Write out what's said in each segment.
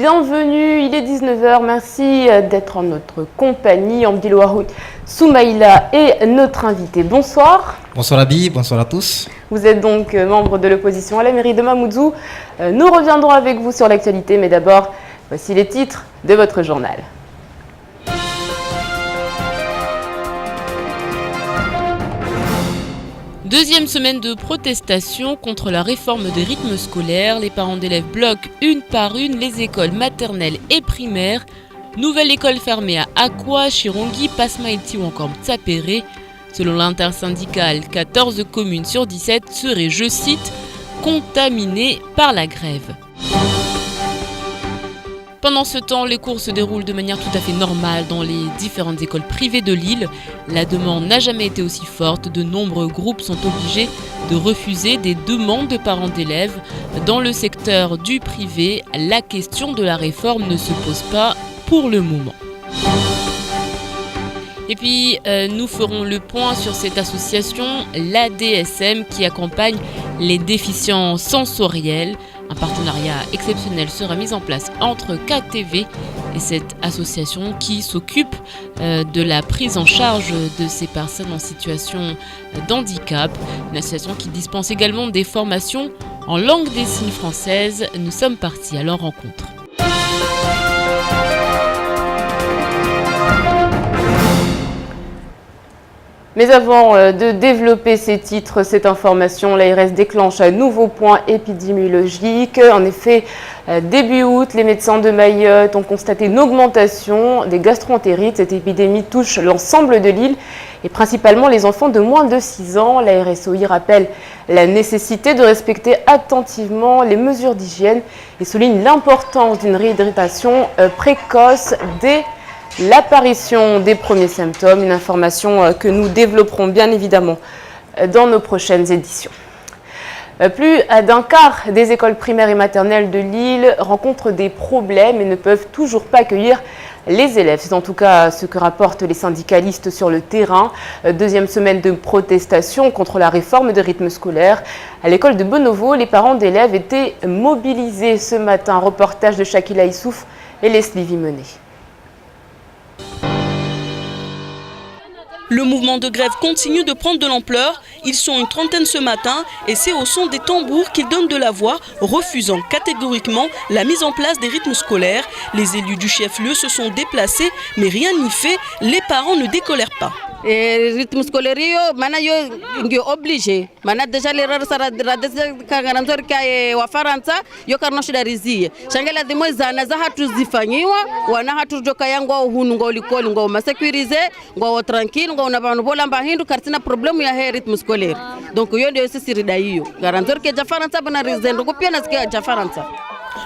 bienvenue, il est 19h, merci d'être en notre compagnie. Amdilo Wahoud, Soumaïla est notre invité. Bonsoir. Bonsoir Abi, bonsoir à tous. Vous êtes donc membre de l'opposition à la mairie de Mamoudzou. Nous reviendrons avec vous sur l'actualité, mais d'abord, voici les titres de votre journal. Deuxième semaine de protestation contre la réforme des rythmes scolaires. Les parents d'élèves bloquent une par une les écoles maternelles et primaires. Nouvelle école fermée à Akwa, Chirongi, Pasmaïti ou encore Mtsapéré. Selon l'intersyndicale, 14 communes sur 17 seraient, je cite, contaminées par la grève. Pendant ce temps, les cours se déroulent de manière tout à fait normale dans les différentes écoles privées de l'île. La demande n'a jamais été aussi forte. De nombreux groupes sont obligés de refuser des demandes de parents d'élèves. Dans le secteur du privé, la question de la réforme ne se pose pas pour le moment. Et puis, nous ferons le point sur cette association, l'ADSM, qui accompagne les déficients sensoriels. Un partenariat exceptionnel sera mis en place entre KTV et cette association qui s'occupe de la prise en charge de ces personnes en situation d'handicap. Une association qui dispense également des formations en langue des signes française. Nous sommes partis à leur rencontre. Mais avant de développer ces titres, cette information, l'ARS déclenche un nouveau point épidémiologique. En effet, début août, les médecins de Mayotte ont constaté une augmentation des gastroentérites. Cette épidémie touche l'ensemble de l'île et principalement les enfants de moins de 6 ans. La RSOI rappelle la nécessité de respecter attentivement les mesures d'hygiène et souligne l'importance d'une réhydratation précoce dès l'apparition des premiers symptômes, une information que nous développerons bien évidemment dans nos prochaines éditions. Plus d'un quart des écoles primaires et maternelles de l'île rencontrent des problèmes et ne peuvent toujours pas accueillir les élèves. C'est en tout cas ce que rapportent les syndicalistes sur le terrain. Deuxième semaine de protestation contre la réforme des rythmes scolaires. À l'école de Bonovo, les parents d'élèves étaient mobilisés ce matin. Reportage de Shakila Issouf et Leslie Vimonet. Le mouvement de grève continue de prendre de l'ampleur. Ils sont une trentaine ce matin et c'est au son des tambours qu'ils donnent de la voix, refusant catégoriquement la mise en place des rythmes scolaires. Les élus du chef-lieu se sont déplacés, mais rien n'y fait. Les parents ne décolèrent pas. Et rythme scolaire mana yo ngi obligé mana déjà les rares sara kangaranzor kai wa faransa yo karno shidarizie shangela de mwezana za hatu zifanyiwa wana hatu joka yangu hunu ngoli koli ngo masekurize ngo tranquille ngo na banu bola mbahindu kartina problème ya he rythme scolaire donc yo ndio sisi rida hiyo garanzor ke ja faransa bana rizendo ko pia nasikia ja faransa.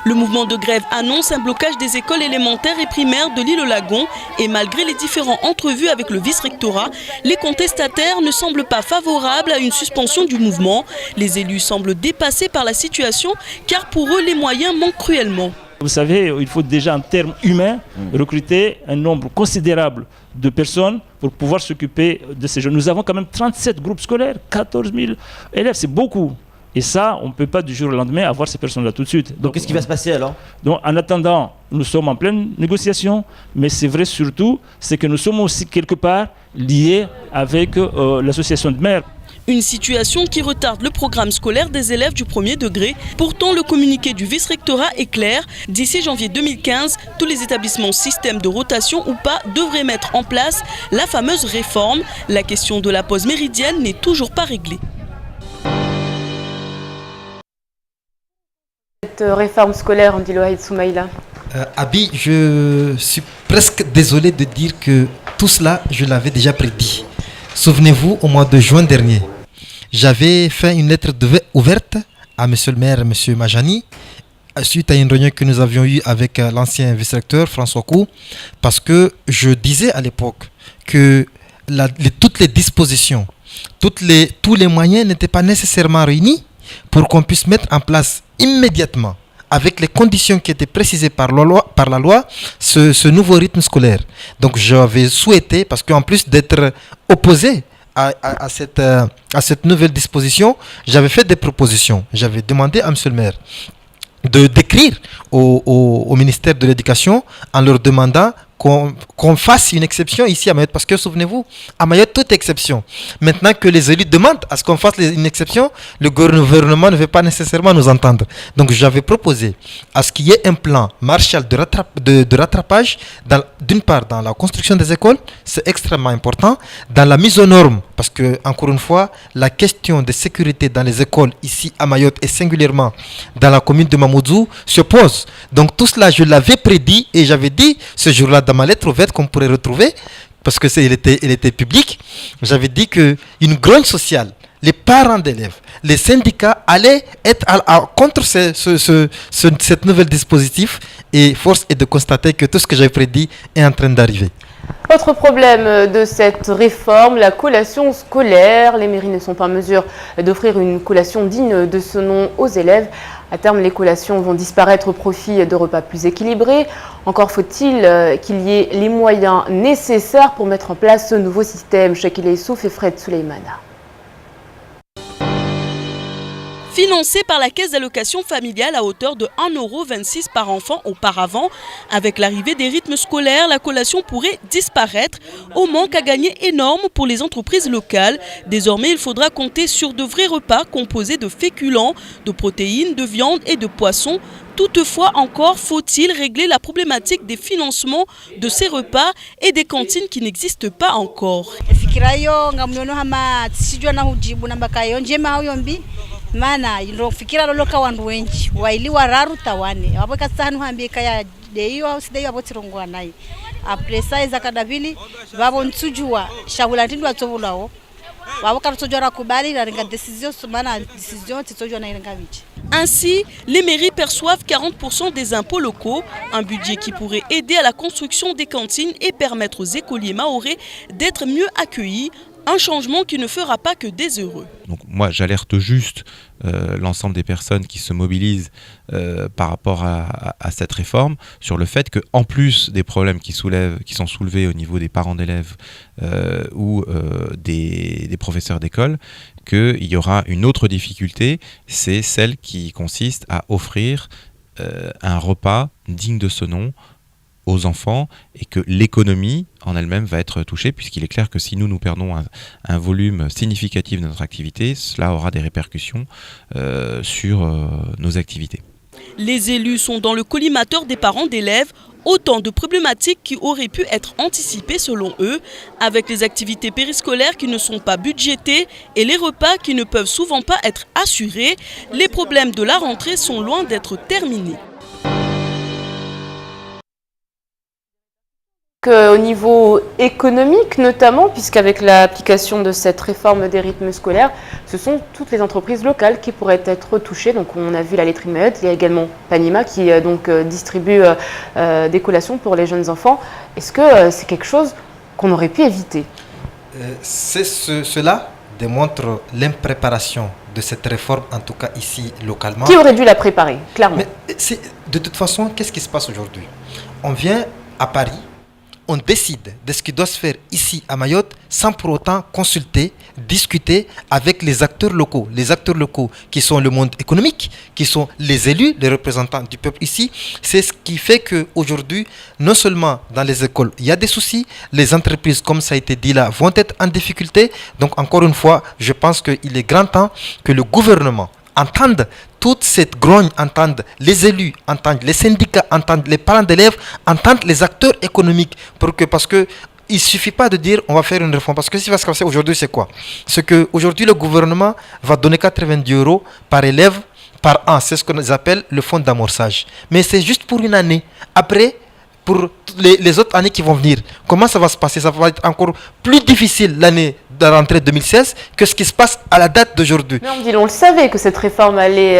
Le mouvement de grève annonce un blocage des écoles élémentaires et primaires de l'île au Lagon et malgré les différents entrevues avec le vice-rectorat, les contestataires ne semblent pas favorables à une suspension du mouvement. Les élus semblent dépassés par la situation car pour eux les moyens manquent cruellement. Vous savez, il faut déjà en termes humains recruter un nombre considérable de personnes pour pouvoir s'occuper de ces jeunes. Nous avons quand même 37 groupes scolaires, 14 000 élèves, c'est beaucoup. Et ça, on ne peut pas du jour au lendemain avoir ces personnes-là tout de suite. Donc qu'est-ce qui va se passer alors? Donc en attendant, nous sommes en pleine négociation, mais c'est vrai surtout, c'est que nous sommes aussi quelque part liés avec l'association de maires. Une situation qui retarde le programme scolaire des élèves du premier degré. Pourtant, le communiqué du vice-rectorat est clair. D'ici janvier 2015, tous les établissements système de rotation ou pas devraient mettre en place la fameuse réforme. La question de la pause méridienne n'est toujours pas réglée. Cette réforme scolaire, Amdilo Wahoud, Soumaïla. Abi, je suis presque désolé de dire que tout cela, je l'avais déjà prédit. Souvenez-vous, au mois de juin dernier, j'avais fait une lettre ouverte à monsieur le maire, monsieur Majani, suite à une réunion que nous avions eue avec l'ancien vice-recteur François Kou, parce que je disais à l'époque que toutes les dispositions, tous les moyens n'étaient pas nécessairement réunis pour qu'on puisse mettre en place immédiatement, avec les conditions qui étaient précisées par la loi, ce nouveau rythme scolaire. Donc j'avais souhaité, parce qu'en plus d'être opposé à cette nouvelle disposition, j'avais fait des propositions. J'avais demandé à monsieur le maire d'écrire au ministère de l'Éducation en leur demandant qu'on fasse une exception ici à Mayotte. Parce que souvenez-vous, à Mayotte, toute exception. Maintenant que les élus demandent à ce qu'on fasse une exception, le gouvernement ne veut pas nécessairement nous entendre. Donc j'avais proposé à ce qu'il y ait un plan Marshall de rattrapage, d'une part dans la construction des écoles, c'est extrêmement important, dans la mise aux normes, parce que encore une fois, la question de sécurité dans les écoles ici à Mayotte et singulièrement dans la commune de Mamoudzou se pose. Donc tout cela, je l'avais prédit et j'avais dit ce jour-là dans ma lettre ouverte qu'on pourrait retrouver, parce que elle était publique, j'avais dit qu'une grogne sociale, les parents d'élèves, les syndicats allaient être contre cette nouvelle dispositif, et force est de constater que tout ce que j'avais prédit est en train d'arriver. Autre problème de cette réforme, la collation scolaire. Les mairies ne sont pas en mesure d'offrir une collation digne de ce nom aux élèves. À terme, les collations vont disparaître au profit de repas plus équilibrés. Encore faut-il qu'il y ait les moyens nécessaires pour mettre en place ce nouveau système. Shakil Issouf et Fred Souleymana. Financé par la caisse d'allocation familiale à hauteur de 1,26 € par enfant auparavant, avec l'arrivée des rythmes scolaires, la collation pourrait disparaître, au manque à gagner énorme pour les entreprises locales. Désormais, il faudra compter sur de vrais repas composés de féculents, de protéines, de viande et de poissons. Toutefois, encore faut-il régler la problématique des financements de ces repas et des cantines qui n'existent pas encore. Mana ilofikira loloka wandu wengi waili wararu tawane wabeka sahanu hambika ya deiwa usidei wabotirongwa nayi apresa izakadavili babo nsujua shahula ntindu atsovulawo baboka tsojora kubali la renga décision mana décision tsojona irenga bichi. Ainsi, les mairies perçoivent 40% des impôts locaux, un budget qui pourrait aider à la construction des cantines et permettre aux écoliers mahorais d'être mieux accueillis. Un changement qui ne fera pas que des heureux. Donc moi j'alerte juste l'ensemble des personnes qui se mobilisent par rapport à cette réforme sur le fait qu'en plus des problèmes qui sont soulevés au niveau des parents d'élèves ou des professeurs d'école, qu'il y aura une autre difficulté, c'est celle qui consiste à offrir un repas digne de ce nom aux enfants, et que l'économie en elle-même va être touchée, puisqu'il est clair que si nous perdons un volume significatif de notre activité, cela aura des répercussions sur nos activités. Les élus sont dans le collimateur des parents d'élèves, autant de problématiques qui auraient pu être anticipées selon eux, avec les activités périscolaires qui ne sont pas budgétées et les repas qui ne peuvent souvent pas être assurés. Les problèmes de la rentrée sont loin d'être terminés. Au niveau économique notamment, puisqu'avec l'application de cette réforme des rythmes scolaires, ce sont toutes les entreprises locales qui pourraient être touchées. Donc on a vu la laiterie de Mayotte, il y a également Panima qui distribue des collations pour les jeunes enfants. Est-ce que c'est quelque chose qu'on aurait pu éviter? Cela démontre l'impréparation de cette réforme, en tout cas ici localement. Qui aurait dû la préparer, clairement? Mais de toute façon, qu'est-ce qui se passe aujourd'hui? On vient à Paris, on décide de ce qui doit se faire ici à Mayotte sans pour autant consulter, discuter avec les acteurs locaux. Les acteurs locaux qui sont le monde économique, qui sont les élus, les représentants du peuple ici. C'est ce qui fait qu'aujourd'hui, non seulement dans les écoles, il y a des soucis, les entreprises, comme ça a été dit là, vont être en difficulté. Donc encore une fois, je pense qu'il est grand temps que le gouvernement entendent toute cette grogne, entendent les élus, entendent les syndicats, entendent les parents d'élèves, entendent les acteurs économiques. Parce que il ne suffit pas de dire on va faire une réforme. Parce que ce qui va se passer aujourd'hui, c'est quoi? C'est qu'aujourd'hui, le gouvernement va donner 90 € par élève par an. C'est ce qu'on appelle le fonds d'amorçage. Mais c'est juste pour une année. Après, pour les autres années qui vont venir, comment ça va se passer? Ça va être encore plus difficile l'année de la rentrée 2016 que ce qui se passe à la date d'aujourd'hui. Mais on le savait que cette réforme allait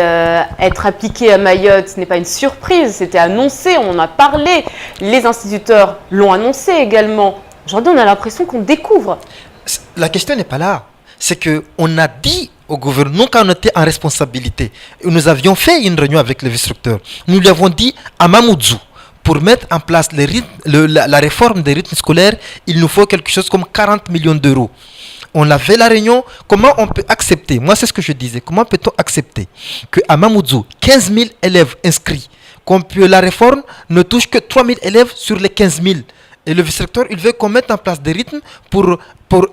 être appliquée à Mayotte. Ce n'est pas une surprise, c'était annoncé, on en a parlé. Les instituteurs l'ont annoncé également. Aujourd'hui, on a l'impression qu'on découvre. La question n'est pas là. C'est qu'on a dit au gouvernement, quand on était en responsabilité, nous avions fait une réunion avec le vice-recteur. Nous lui avons dit à Mamoudzou, pour mettre en place la réforme des rythmes scolaires, il nous faut quelque chose comme 40 millions d'euros. On a fait la réunion. Comment on peut accepter? Moi, c'est ce que je disais. Comment peut-on accepter qu'à Mamoudzou, 15 000 élèves inscrits, la réforme ne touche que 3 000 élèves sur les 15 000? Et le vice-recteur, il veut qu'on mette en place des rythmes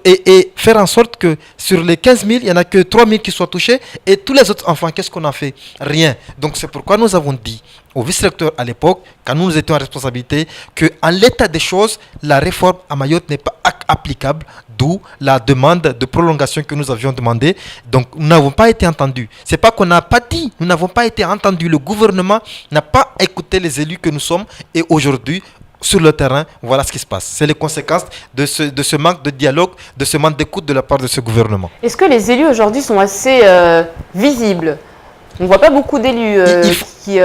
et faire en sorte que sur les 15 000, il n'y en a que 3 000 qui soient touchés. Et tous les autres enfants, qu'est-ce qu'on a fait? Rien. Donc c'est pourquoi nous avons dit au vice-recteur à l'époque, quand nous étions en responsabilité, qu'en l'état des choses, la réforme à Mayotte n'est pas applicable, d'où la demande de prolongation que nous avions demandée. Donc nous n'avons pas été entendus. Ce n'est pas qu'on n'a pas dit, nous n'avons pas été entendus. Le gouvernement n'a pas écouté les élus que nous sommes et aujourd'hui, sur le terrain, voilà ce qui se passe. C'est les conséquences de ce manque de dialogue, de ce manque d'écoute de la part de ce gouvernement. Est-ce que les élus aujourd'hui sont assez visibles? On ne voit pas beaucoup d'élus qui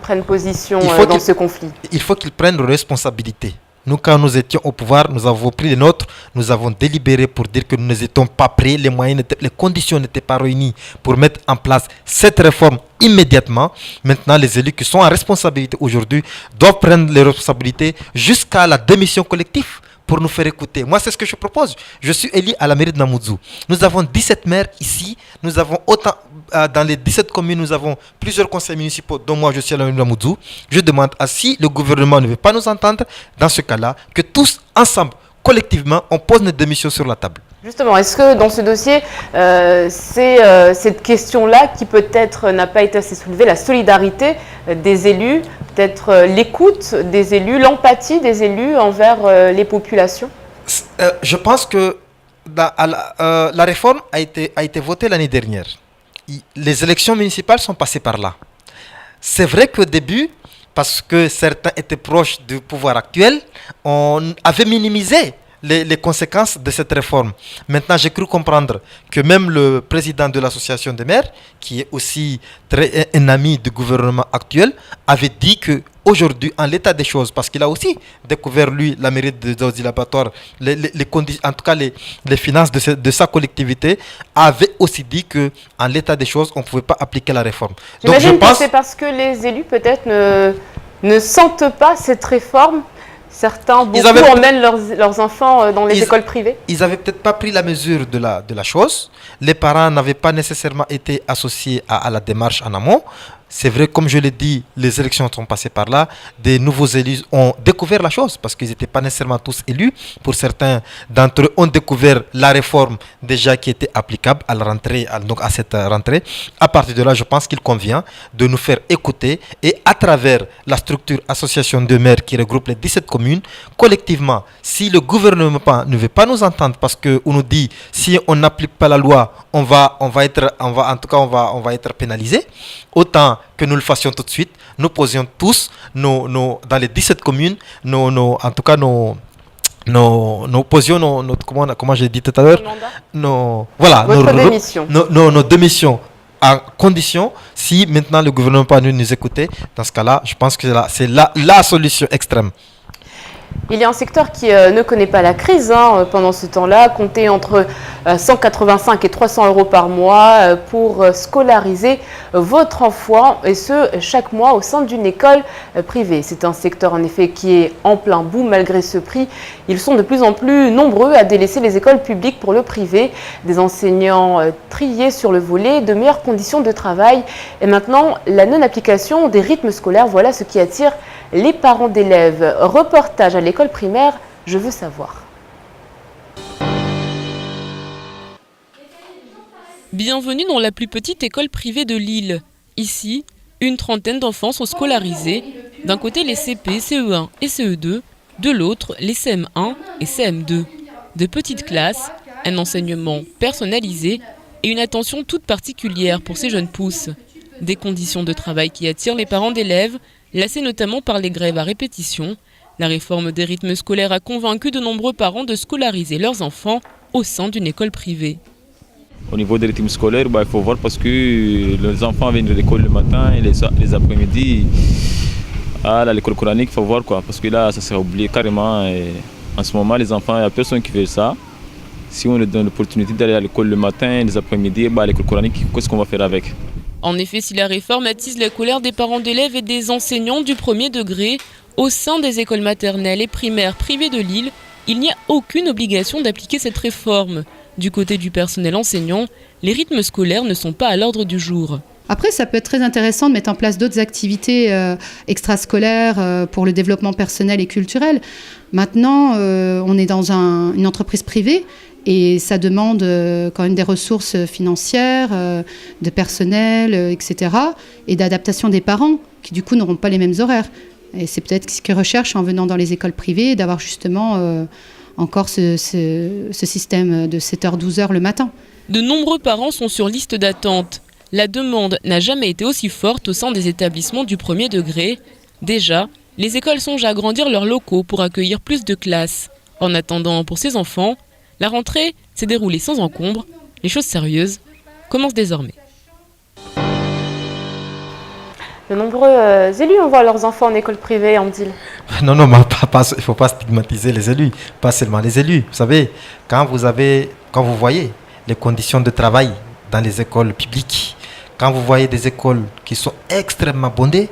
prennent position dans ce conflit. Il faut qu'ils prennent leurs responsabilités. Nous, quand nous étions au pouvoir, nous avons pris les nôtres, nous avons délibéré pour dire que nous n'étions pas prêts, les conditions n'étaient pas réunies pour mettre en place cette réforme immédiatement. Maintenant, les élus qui sont en responsabilité aujourd'hui doivent prendre les responsabilités jusqu'à la démission collective pour nous faire écouter. Moi, c'est ce que je propose. Je suis élu à la mairie de Mamoudzou. Nous avons 17 maires ici. Nous avons dans les 17 communes, nous avons plusieurs conseils municipaux, dont moi je suis à la mairie de Mamoudzou. Je demande si le gouvernement ne veut pas nous entendre, dans ce cas-là, que tous ensemble, collectivement, on pose notre démission sur la table. Justement, est-ce que dans ce dossier, c'est cette question-là qui peut-être n'a pas été assez soulevée, la solidarité des élus, peut-être l'écoute des élus, l'empathie des élus envers les populations? Je pense que la réforme a été votée l'année dernière. Les élections municipales sont passées par là. C'est vrai qu'au début, parce que certains étaient proches du pouvoir actuel, on avait minimisé les conséquences de cette réforme. Maintenant, j'ai cru comprendre que même le président de l'association des maires, qui est aussi un ami du gouvernement actuel, avait dit que aujourd'hui, en l'état des choses, parce qu'il a aussi découvert, lui, la mairie de Zauzi-Laboratoire, les conditions, en tout cas les finances de sa collectivité, avait aussi dit qu'en l'état des choses, on ne pouvait pas appliquer la réforme. J'imagine que c'est parce que les élus, peut-être, ne sentent pas cette réforme. Certains, beaucoup emmènent leurs enfants dans les écoles privées. Ils n'avaient peut-être pas pris la mesure de la chose. Les parents n'avaient pas nécessairement été associés à la démarche en amont. C'est vrai, comme je l'ai dit, les élections sont passées par là. Des nouveaux élus ont découvert la chose parce qu'ils n'étaient pas nécessairement tous élus. Pour certains d'entre eux ont découvert la réforme déjà qui était applicable à la rentrée, donc à cette rentrée. À partir de là, je pense qu'il convient de nous faire écouter et à travers la structure association de maires qui regroupe les 17 communes, collectivement, si le gouvernement ne veut pas nous entendre parce qu'on nous dit si on n'applique pas la loi, on va être pénalisé, autant que nous le fassions tout de suite, nous posions tous dans les 17 communes, nous posions comment j'ai dit tout à l'heure, nos démissions en condition, si maintenant le gouvernement peut nous écouter, dans ce cas-là, je pense que c'est la solution extrême. Il y a un secteur qui ne connaît pas la crise pendant ce temps-là, comptez entre 185 et 300 euros par mois pour scolariser votre enfant, et ce, chaque mois au sein d'une école privée. C'est un secteur en effet qui est en plein boom malgré ce prix. Ils sont de plus en plus nombreux à délaisser les écoles publiques pour le privé. Des enseignants triés sur le volet, de meilleures conditions de travail et maintenant la non-application des rythmes scolaires. Voilà ce qui attire les parents d'élèves. Reportage à l'école primaire, je veux savoir. Bienvenue dans la plus petite école privée de Lille. Ici, une trentaine d'enfants sont scolarisés. D'un côté les CP, CE1 et CE2, de l'autre les CM1 et CM2. De petites classes, un enseignement personnalisé et une attention toute particulière pour ces jeunes pousses. Des conditions de travail qui attirent les parents d'élèves, lassés notamment par les grèves à répétition. La réforme des rythmes scolaires a convaincu de nombreux parents de scolariser leurs enfants au sein d'une école privée. Au niveau des rythmes scolaires, il faut voir parce que les enfants viennent de l'école le matin et les après-midi à l'école coranique, il faut voir quoi, parce que là ça s'est oublié carrément. Et en ce moment, les enfants, il n'y a personne qui fait ça. Si on leur donne l'opportunité d'aller à l'école le matin et les après-midi, à l'école coranique, qu'est-ce qu'on va faire avec? En effet, si la réforme attise la colère des parents d'élèves et des enseignants du premier degré, au sein des écoles maternelles et primaires privées de Lille, il n'y a aucune obligation d'appliquer cette réforme. Du côté du personnel enseignant, les rythmes scolaires ne sont pas à l'ordre du jour. Après, ça peut être très intéressant de mettre en place d'autres activités extrascolaires pour le développement personnel et culturel. Maintenant, on est dans une entreprise privée et ça demande quand même des ressources financières, de personnel, etc. et d'adaptation des parents qui du coup n'auront pas les mêmes horaires. Et c'est peut-être ce qu'ils recherchent en venant dans les écoles privées, d'avoir justement encore ce système de 7h-12h le matin. De nombreux parents sont sur liste d'attente. La demande n'a jamais été aussi forte au sein des établissements du premier degré. Déjà, les écoles songent à agrandir leurs locaux pour accueillir plus de classes. En attendant, pour ces enfants, la rentrée s'est déroulée sans encombre. Les choses sérieuses commencent désormais. De nombreux élus envoient leurs enfants en école privée, Amdil. Non, il ne faut pas stigmatiser les élus, pas seulement les élus. Vous savez, quand vous voyez les conditions de travail dans les écoles publiques, quand vous voyez des écoles qui sont extrêmement bondées,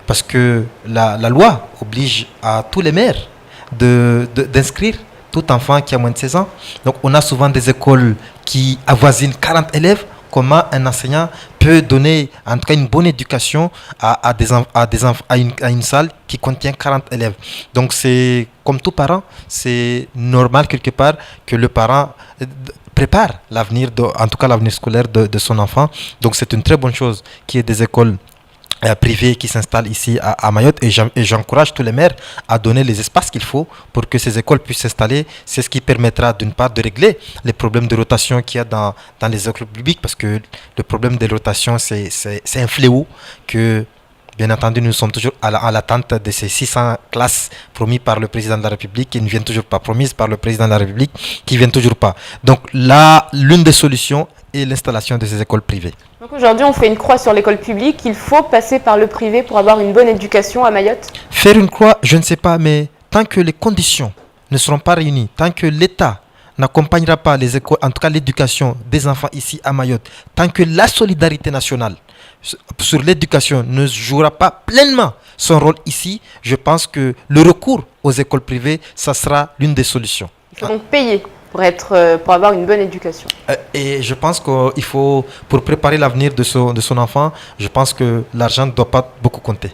parce que la loi oblige à tous les maires d'inscrire tout enfant qui a moins de 16 ans. Donc on a souvent des écoles qui avoisinent 40 élèves. Comment un enseignant peut donner en tout cas une bonne éducation à une salle qui contient 40 élèves. Donc c'est comme tout parent, c'est normal quelque part que le parent prépare l'avenir, en tout cas l'avenir scolaire de son enfant. Donc c'est une très bonne chose qu'il y ait des écoles privées qui s'installent ici à Mayotte et j'encourage tous les maires à donner les espaces qu'il faut pour que ces écoles puissent s'installer. C'est ce qui permettra d'une part de régler les problèmes de rotation qu'il y a dans les écoles publiques, parce que le problème de rotation c'est un fléau que bien entendu nous sommes toujours à l'attente de ces 600 classes promises par le président de la République qui ne viennent toujours pas, promises par le président de la République qui ne viennent toujours pas. Donc là, l'une des solutions est l'installation de ces écoles privées. Donc aujourd'hui, on fait une croix sur l'école publique. Il faut passer par le privé pour avoir une bonne éducation à Mayotte. Faire une croix, je ne sais pas, mais tant que les conditions ne seront pas réunies, tant que l'État n'accompagnera pas les écoles, en tout cas l'éducation des enfants ici à Mayotte, tant que la solidarité nationale sur l'éducation ne jouera pas pleinement son rôle ici, je pense que le recours aux écoles privées, ça sera l'une des solutions. Il faut donc payer pour avoir une bonne éducation. Et je pense qu'il faut, pour préparer l'avenir de son enfant, je pense que l'argent ne doit pas beaucoup compter.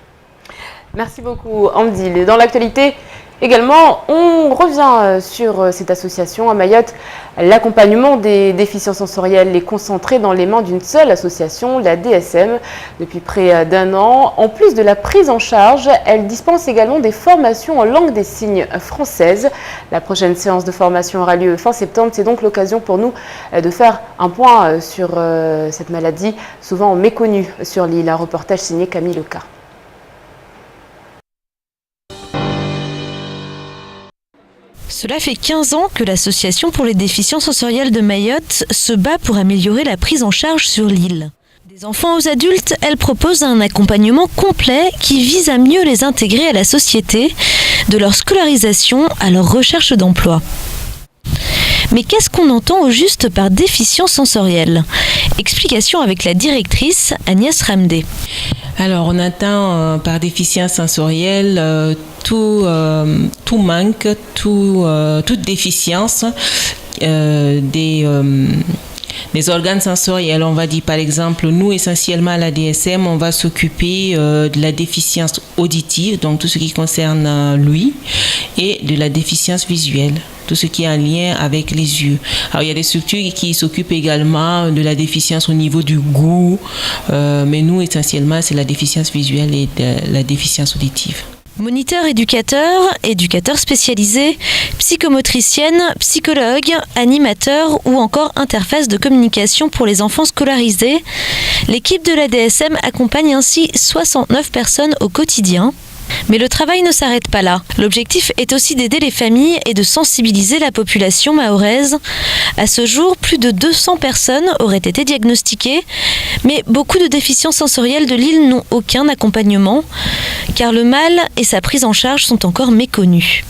Merci beaucoup, Amdil. Et dans l'actualité, également, on revient sur cette association à Mayotte. L'accompagnement des déficients sensoriels est concentré dans les mains d'une seule association, la DSM, depuis près d'un an. En plus de la prise en charge, elle dispense également des formations en langue des signes française. La prochaine séance de formation aura lieu fin septembre. C'est donc l'occasion pour nous de faire un point sur cette maladie, souvent méconnue sur l'île. Un reportage signé Camille Leca. Cela fait 15 ans que l'Association pour les déficients sensoriels de Mayotte se bat pour améliorer la prise en charge sur l'île. Des enfants aux adultes, elle propose un accompagnement complet qui vise à mieux les intégrer à la société, de leur scolarisation à leur recherche d'emploi. Mais qu'est-ce qu'on entend au juste par déficience sensorielle ? Explication avec la directrice Agnès Ramdé. Alors, on entend par déficience sensorielle tout manque, toute déficience des organes sensoriels. On va dire par exemple, nous essentiellement à la DSM, on va s'occuper de la déficience auditive, donc tout ce qui concerne l'ouïe, et de la déficience visuelle, tout ce qui est en lien avec les yeux. Alors il y a des structures qui s'occupent également de la déficience au niveau du goût, mais nous essentiellement c'est la déficience visuelle et la déficience auditive. Moniteur éducateur spécialisé, psychomotricienne, psychologue, animateur ou encore interface de communication pour les enfants scolarisés, l'équipe de la DSM accompagne ainsi 69 personnes au quotidien. Mais le travail ne s'arrête pas là. L'objectif est aussi d'aider les familles et de sensibiliser la population mahoraise. À ce jour, plus de 200 personnes auraient été diagnostiquées, mais beaucoup de déficients sensoriels de l'île n'ont aucun accompagnement, car le mal et sa prise en charge sont encore méconnus.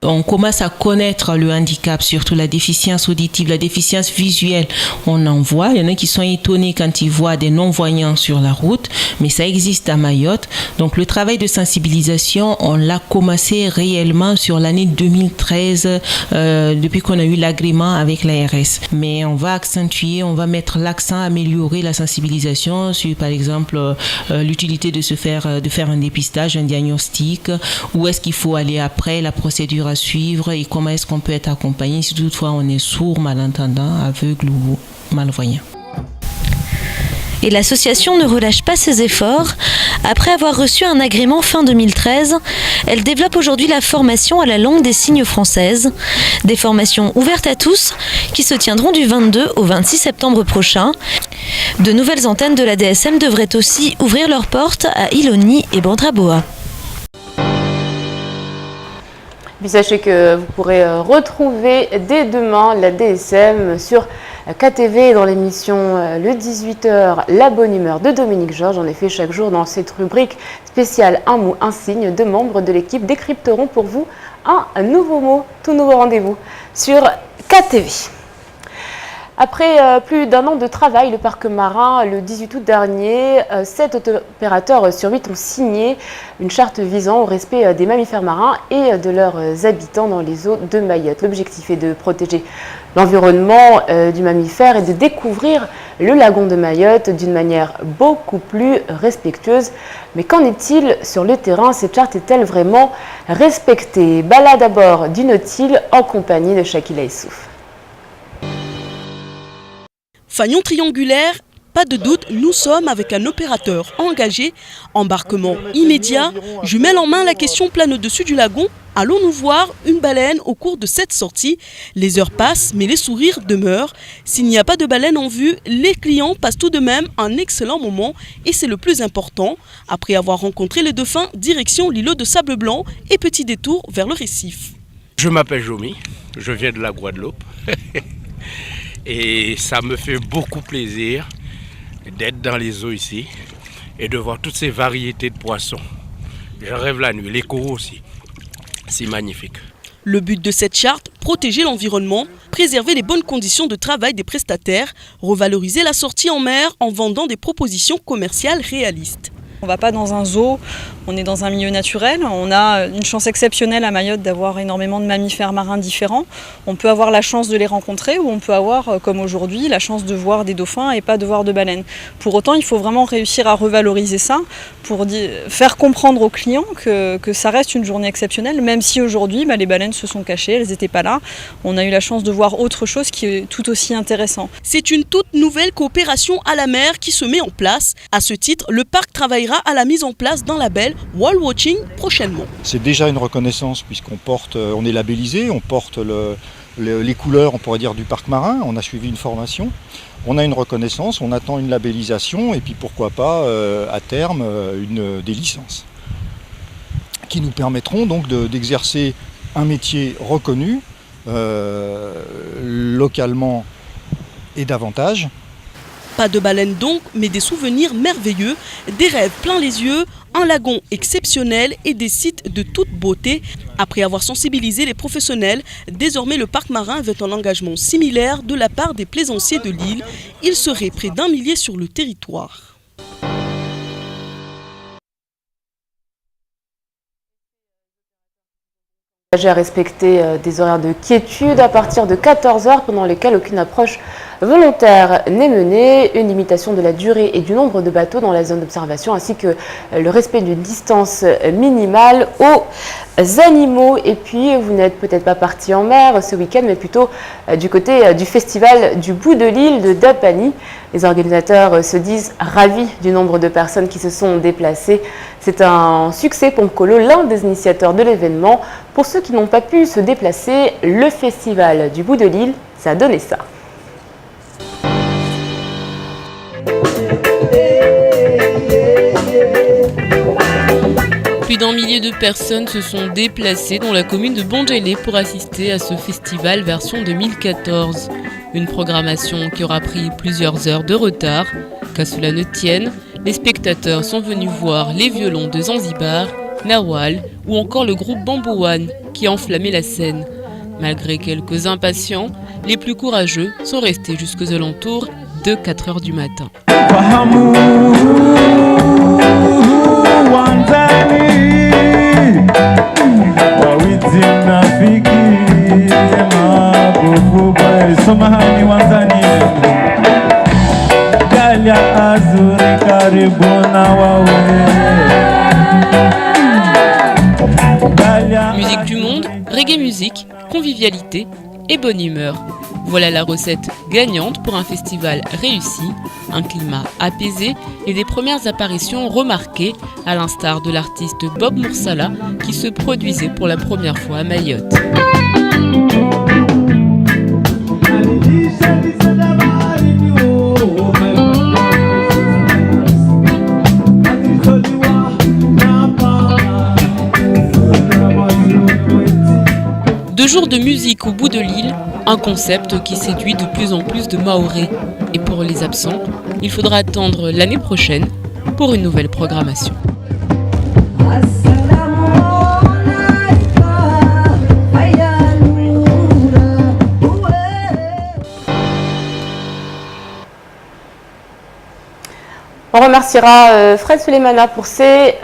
On commence à connaître le handicap, surtout la déficience auditive, la déficience visuelle. On en voit, il y en a qui sont étonnés quand ils voient des non-voyants sur la route, mais ça existe à Mayotte. Donc le travail de sensibilisation, on l'a commencé réellement sur l'année 2013, depuis qu'on a eu l'agrément avec l'ARS. Mais on va accentuer, on va mettre l'accent, améliorer la sensibilisation sur, par exemple, l'utilité de faire un dépistage, un diagnostic, où est-ce qu'il faut aller après, la procédure à suivre et comment est-ce qu'on peut être accompagné si toutefois on est sourd, malentendant, aveugle ou malvoyant. Et l'association ne relâche pas ses efforts. Après avoir reçu un agrément fin 2013, elle développe aujourd'hui la formation à la langue des signes française. Des formations ouvertes à tous qui se tiendront du 22 au 26 septembre prochain. De nouvelles antennes de la DSM devraient aussi ouvrir leurs portes à Iloni et Bandraboa. Puis sachez que vous pourrez retrouver dès demain la DSM sur KTV dans l'émission le 18h, La Bonne Humeur de Dominique Georges. En effet, chaque jour dans cette rubrique spéciale Un mot, un signe, deux membres de l'équipe décrypteront pour vous un nouveau mot, tout nouveau rendez-vous sur KTV. Après plus d'un an de travail, le parc marin, le 18 août dernier, 7 opérateurs sur 8 ont signé une charte visant au respect des mammifères marins et de leurs habitants dans les eaux de Mayotte. L'objectif est de protéger l'environnement du mammifère et de découvrir le lagon de Mayotte d'une manière beaucoup plus respectueuse. Mais qu'en est-il sur le terrain? Cette charte est-elle vraiment respectée? Balade à bord du Nautil en compagnie de Shakila Issouf. Fanion triangulaire, pas de doute, nous sommes avec un opérateur engagé. Embarquement immédiat, jumelle en main, la question plane au-dessus du lagon. Allons-nous voir une baleine au cours de cette sortie? Les heures passent, mais les sourires demeurent. S'il n'y a pas de baleine en vue, les clients passent tout de même un excellent moment. Et c'est le plus important. Après avoir rencontré les dauphins, direction l'îlot de Sable Blanc et petit détour vers le récif. Je m'appelle Jomi, je viens de la Guadeloupe. Et ça me fait beaucoup plaisir d'être dans les eaux ici et de voir toutes ces variétés de poissons. Je rêve la nuit, les coraux aussi. C'est magnifique. Le but de cette charte, protéger l'environnement, préserver les bonnes conditions de travail des prestataires, revaloriser la sortie en mer en vendant des propositions commerciales réalistes. On ne va pas dans un zoo, on est dans un milieu naturel. On a une chance exceptionnelle à Mayotte d'avoir énormément de mammifères marins différents. On peut avoir la chance de les rencontrer ou on peut avoir, comme aujourd'hui, la chance de voir des dauphins et pas de voir de baleines. Pour autant, il faut vraiment réussir à revaloriser ça pour faire comprendre aux clients que ça reste une journée exceptionnelle, même si aujourd'hui, les baleines se sont cachées, elles n'étaient pas là. On a eu la chance de voir autre chose qui est tout aussi intéressant. C'est une toute nouvelle coopération à la mer qui se met en place. À ce titre, le parc travaillera à la mise en place d'un label Whale Watching prochainement. C'est déjà une reconnaissance puisqu'on porte, on est labellisé, on porte les couleurs, on pourrait dire, du parc marin. On a suivi une formation, on a une reconnaissance, on attend une labellisation et puis pourquoi pas à terme des licences qui nous permettront donc d'exercer un métier reconnu localement et davantage. Pas de baleine donc, mais des souvenirs merveilleux, des rêves plein les yeux, un lagon exceptionnel et des sites de toute beauté. Après avoir sensibilisé les professionnels, désormais le parc marin avait un engagement similaire de la part des plaisanciers de l'île. Il serait près d'1 millier sur le territoire. À respecter des horaires de quiétude à partir de 14h pendant lesquels aucune approche volontaire n'est menée, une limitation de la durée et du nombre de bateaux dans la zone d'observation ainsi que le respect d'une distance minimale aux animaux. Et puis vous n'êtes peut-être pas parti en mer ce week-end mais plutôt du côté du festival du bout de l'île de Dapani. Les organisateurs se disent ravis du nombre de personnes qui se sont déplacées. C'est un succès pour Mkolo, l'un des initiateurs de l'événement. Pour ceux qui n'ont pas pu se déplacer, le festival du bout de l'île, ça a donné ça. Plus d'1 millier de personnes se sont déplacées dans la commune de Bondjélé pour assister à ce festival version 2014. Une programmation qui aura pris plusieurs heures de retard. Qu'à cela ne tienne, les spectateurs sont venus voir les violons de Zanzibar, Nawal ou encore le groupe Bamboo One qui enflammait la scène. Malgré quelques impatients, les plus courageux sont restés jusqu'aux alentours de 4 heures du matin. Musique du monde, reggae musique, convivialité et bonne humeur. Voilà la recette gagnante pour un festival réussi, un climat apaisé et des premières apparitions remarquées, à l'instar de l'artiste Bob Moursala qui se produisait pour la première fois à Mayotte. Deux jours de musique au bout de l'île, un concept qui séduit de plus en plus de Mahorais. Et pour les absents, il faudra attendre l'année prochaine pour une nouvelle programmation. On remerciera Fred Suleimana pour ces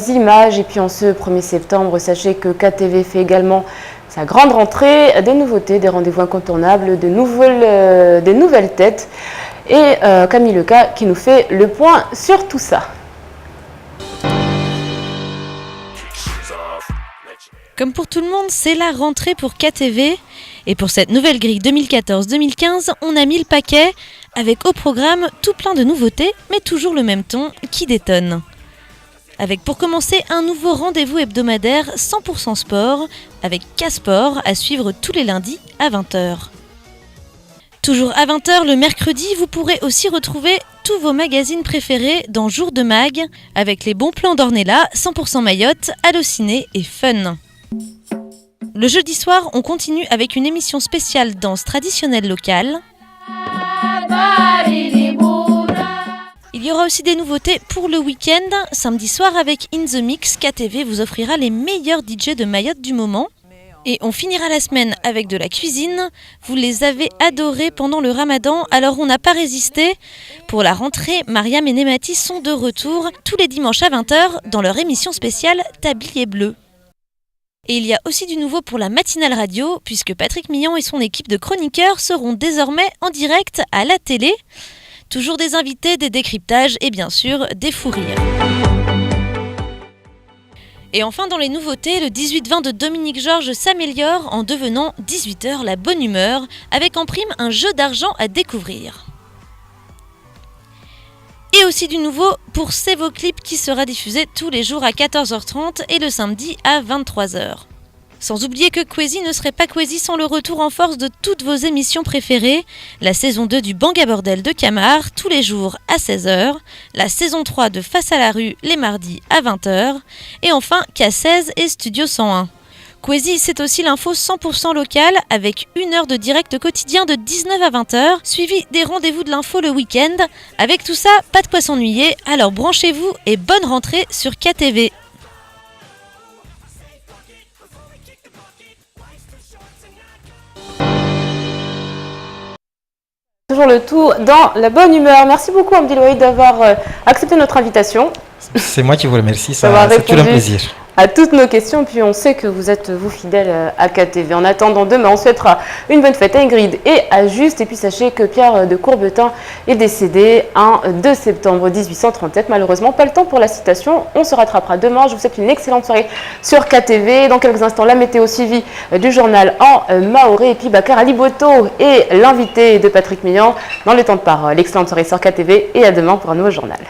images. Et puis en ce 1er septembre, sachez que KTV fait également sa grande rentrée, des nouveautés, des rendez-vous incontournables, des nouvelles têtes. Et Camille Leca qui nous fait le point sur tout ça. Comme pour tout le monde, c'est la rentrée pour KTV. Et pour cette nouvelle grille 2014-2015, on a mis le paquet avec au programme tout plein de nouveautés, mais toujours le même ton qui détonne. Avec pour commencer un nouveau rendez-vous hebdomadaire 100% sport avec K-Sport à suivre tous les lundis à 20h. Toujours à 20h le mercredi, vous pourrez aussi retrouver tous vos magazines préférés dans Jour de Mag avec les bons plans d'Ornella, 100% Mayotte, Allociné et Fun. Le jeudi soir, on continue avec une émission spéciale danse traditionnelle locale. Il y aura aussi des nouveautés pour le week-end. Samedi soir avec In The Mix, KTV vous offrira les meilleurs DJ de Mayotte du moment. Et on finira la semaine avec de la cuisine. Vous les avez adorés pendant le Ramadan, alors on n'a pas résisté. Pour la rentrée, Mariam et Nemati sont de retour tous les dimanches à 20h dans leur émission spéciale Tablier Bleu. Et il y a aussi du nouveau pour la matinale radio, puisque Patrick Millon et son équipe de chroniqueurs seront désormais en direct à la télé. Toujours des invités, des décryptages et bien sûr des fous rires. Et enfin dans les nouveautés, le 18-20 de Dominique Georges s'améliore en devenant 18h la bonne humeur, avec en prime un jeu d'argent à découvrir. Et aussi du nouveau pour C'est vos clips qui sera diffusé tous les jours à 14h30 et le samedi à 23h. Sans oublier que Kwezi ne serait pas Kwezi sans le retour en force de toutes vos émissions préférées, la saison 2 du Banga Bordel de Camar tous les jours à 16h, la saison 3 de Face à la rue les mardis à 20h, et enfin K16 et Studio 101. Kwezi, c'est aussi l'info 100% locale avec 1 heure de direct quotidien de 19 à 20h, suivi des rendez-vous de l'info le week-end. Avec tout ça, pas de quoi s'ennuyer, alors branchez-vous et bonne rentrée sur KTV. Toujours le tout dans la bonne humeur. Merci beaucoup Hamdi Louaïd d'avoir accepté notre invitation. C'est moi qui vous remercie, c'est toujours un plaisir. À toutes nos questions, puis on sait que vous êtes vous fidèles à KTV. En attendant demain, on souhaitera une bonne fête à Ingrid et à Juste. Et puis sachez que Pierre de Courbetin est décédé un 2 septembre 1837. Malheureusement, pas le temps pour la citation. On se rattrapera demain. Je vous souhaite une excellente soirée sur KTV. Dans quelques instants, la météo suivie du journal en mahorais. Et puis Bakar Aliboto est l'invité de Patrick Millon dans le temps de parole. Excellente soirée sur KTV et à demain pour un nouveau journal.